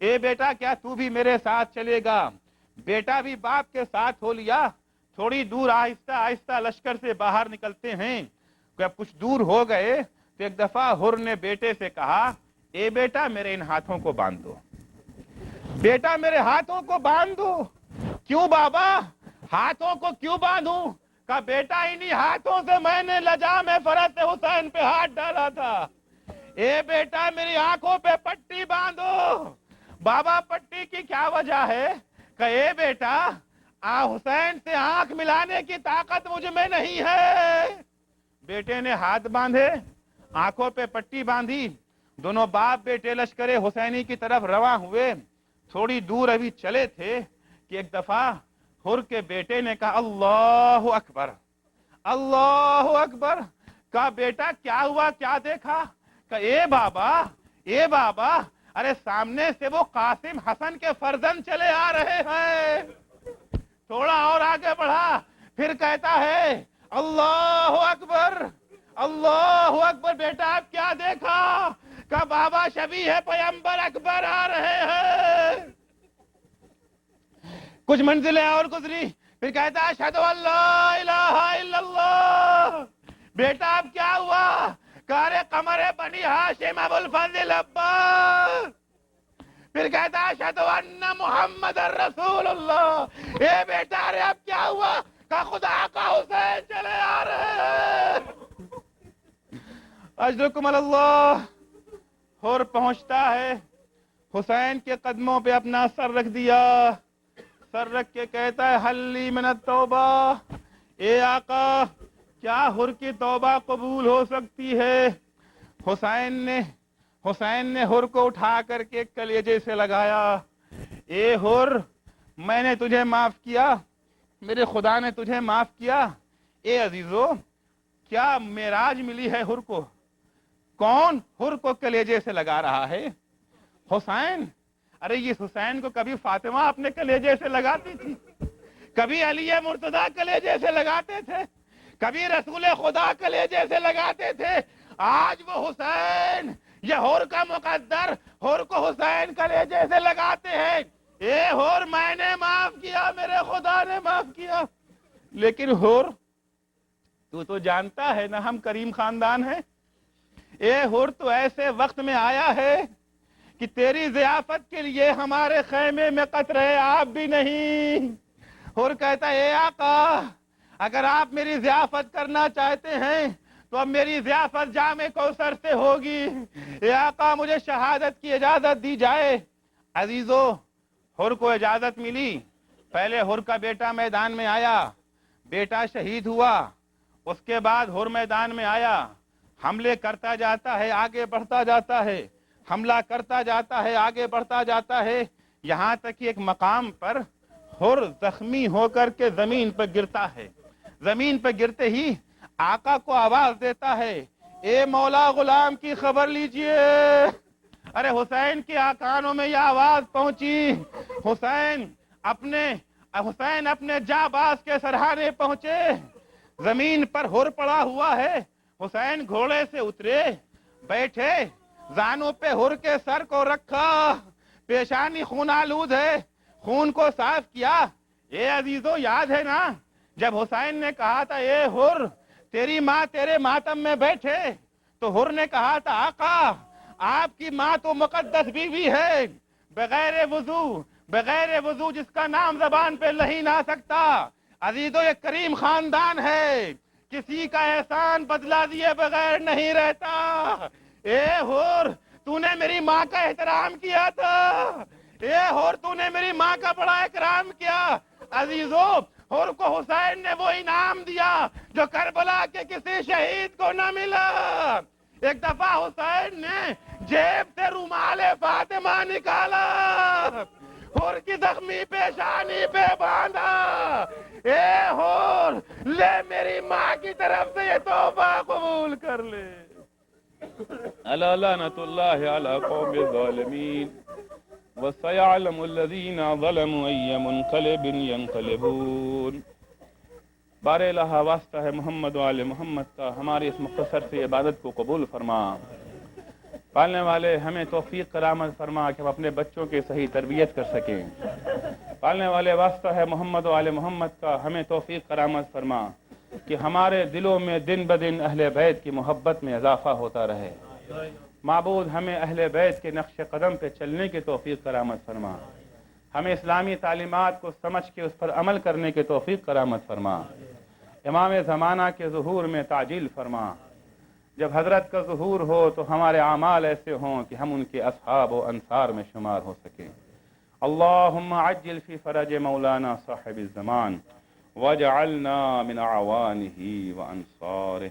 [SPEAKER 4] اے بیٹا کیا تو بھی میرے ساتھ چلے گا؟ بیٹا بھی باپ کے ساتھ ہو لیا. تھوڑی دور آہستہ آہستہ لشکر سے باہر نکلتے ہیں. جب کچھ دور ہو گئے تو ایک دفعہ حر نے بیٹے سے کہا اے بیٹا میرے ان ہاتھوں کو باندھ دو. بیٹا میرے ہاتھوں کو باندھ دو. کیوں بابا ہاتھوں کو کیوں باندھوں؟ کہا بیٹا انہی ہاتھوں سے میں نے لجام فرس حسین پہ ہاتھ ڈالا تھا. اے بیٹا میری آنکھوں پہ پٹی باندھو. بابا پٹی کی کیا وجہ ہے؟ کہ اے بیٹا حسین سے آنکھ ملانے کی طاقت مجھ میں نہیں ہے. بیٹے نے ہاتھ باندھے, آنکھوں پہ پٹی باندھی. دونوں باپ بیٹے لشکر حسینی کی طرف رواں ہوئے. تھوڑی دور ابھی چلے تھے کہ ایک دفعہ حر کے بیٹے نے کہا اللہ اکبر اللہ اکبر. کہا بیٹا کیا ہوا, کیا دیکھا؟ کہ اے بابا ارے سامنے سے وہ قاسم حسن کے فرزند چلے آ رہے ہیں. تھوڑا اور آگے بڑھا, پھر کہتا ہے اللہ اکبر اللہ اکبر. بیٹا آپ کیا دیکھا؟ کہ بابا شبیہ پیغمبر اکبر آ رہے ہیں. کچھ منزلیں اور گزری, پھر کہتا ہے اشہدو ان لا الہ الا اللہ. بیٹا اب کیا ہوا؟ کار قمر بنی ہاشم ابو الفضل عباس. پھر کہتا ہے اشہدو ان محمد رسول اللہ. اے بیٹا ارے اب کیا ہوا؟ کہ خدا کا حسین چلے آ رہے ہیں. اجرکم اللہ. حر پہنچتا ہے, حسین کے قدموں پہ اپنا سر رکھ دیا. سر رکھ کے کہتا ہے حل لی من التوبہ. اے آقا کیا حر کی توبہ قبول ہو سکتی ہے؟ حسین نے حر کو اٹھا کر کے کلیجے سے لگایا. اے حر میں نے تجھے معاف کیا, میرے خدا نے تجھے معاف کیا. اے عزیزو کیا معراج ملی ہے حر کو؟ کون حر کو کلیجے سے لگا رہا ہے؟ حسین. ارے یہ حسین کو کبھی فاطمہ اپنے کلیجے سے لگاتی تھی, کبھی علی مرتضیٰ کلیجے سے لگاتے تھے, کبھی رسول خدا کلیجے سے لگاتے تھے. آج وہ حسین یہ حر کا مقدر حر کو حسین کلیجے سے لگاتے ہیں. اے حر میں نے معاف کیا, میرے خدا نے معاف کیا. لیکن حر تو جانتا ہے نا ہم کریم خاندان ہیں. اے حر تو ایسے وقت میں آیا ہے کہ تیری ضیافت کے لیے ہمارے خیمے میں قطرہ آب بھی نہیں. حر کہتا ہے اے آقا اگر آپ میری ضیافت کرنا چاہتے ہیں تو اب میری ضیافت جام کوثر سے ہوگی. اے آقا مجھے شہادت کی اجازت دی جائے. عزیزو حر کو اجازت ملی. پہلے حر کا بیٹا میدان میں آیا, بیٹا شہید ہوا. اس کے بعد حر میدان میں آیا, حملے کرتا جاتا ہے, آگے بڑھتا جاتا ہے, حملہ کرتا جاتا ہے, آگے بڑھتا جاتا ہے, یہاں تک کہ ایک مقام پر حر زخمی ہو کر کے زمین پر گرتا ہے. زمین پر گرتے ہی آقا کو آواز دیتا ہے اے مولا غلام کی خبر لیجئے. ارے حسین کے کانوں میں یہ آواز پہنچی. حسین اپنے جانباز کے سرہانے پہنچے. زمین پر حر پڑا ہوا ہے. حسین گھوڑے سے اترے, بیٹھے, زانوں پہ حر کے سر کو رکھا. پیشانی خون آلود ہے, خون کو صاف کیا. اے عزیزو یاد ہے نا جب حسین نے کہا تھا اے حر تیری ماں تیرے ماتم میں بیٹھے, تو حر نے کہا تھا آقا آپ کی ماں تو مقدس بیوی ہے, بغیر وضو جس کا نام زبان پہ نہیں نہ سکتا. عزیزو یہ کریم خاندان ہے, کسی کا احسان بدلا دیے بغیر نہیں رہتا. اے حر تو نے میری ماں کا احترام کیا تھا. اے حر تو نے میری ماں کا بڑا اکرام کیا. عزیزو حر کو حسین نے وہ انعام دیا جو کربلا کے کسی شہید کو نہ ملا. ایک دفعہ حسین نے جیب سے رومال فاطمہ نکالا, حر کی زخمی پیشانی پہ باندھا. اے حر لے میری ماں کی طرف سے یہ توبہ قبول کر لے.
[SPEAKER 3] الا لعنت اللہ علی قوم الظالمین وسيعلم الذين ظلموا أي منقلب ينقلبون. بار الہ واسطہ ہے محمد و آل محمد کا ہماری اس مختصر سی عبادت کو قبول فرما. پالنے والے ہمیں توفیق کرامت فرما کہ ہم اپنے بچوں کی صحیح تربیت کر سکیں. پالنے والے واسطہ ہے محمد و آل محمد کا، ہمیں توفیق کرامت فرما کہ ہمارے دلوں میں دن بدن اہل بیت کی محبت میں اضافہ ہوتا رہے. معبود ہمیں اہل بیت کے نقش قدم پہ چلنے کی توفیق کرامت فرما. ہمیں اسلامی تعلیمات کو سمجھ کے اس پر عمل کرنے کی توفیق کرامت فرما. امام زمانہ کے ظہور میں تعجیل فرما. جب حضرت کا ظہور ہو تو ہمارے اعمال ایسے ہوں کہ ہم ان کے اصحاب و انصار میں شمار ہو سکیں. اللہم عجل فی فرج مولانا صاحب الزمان واجعلنا من اعوانہ وانصارہ.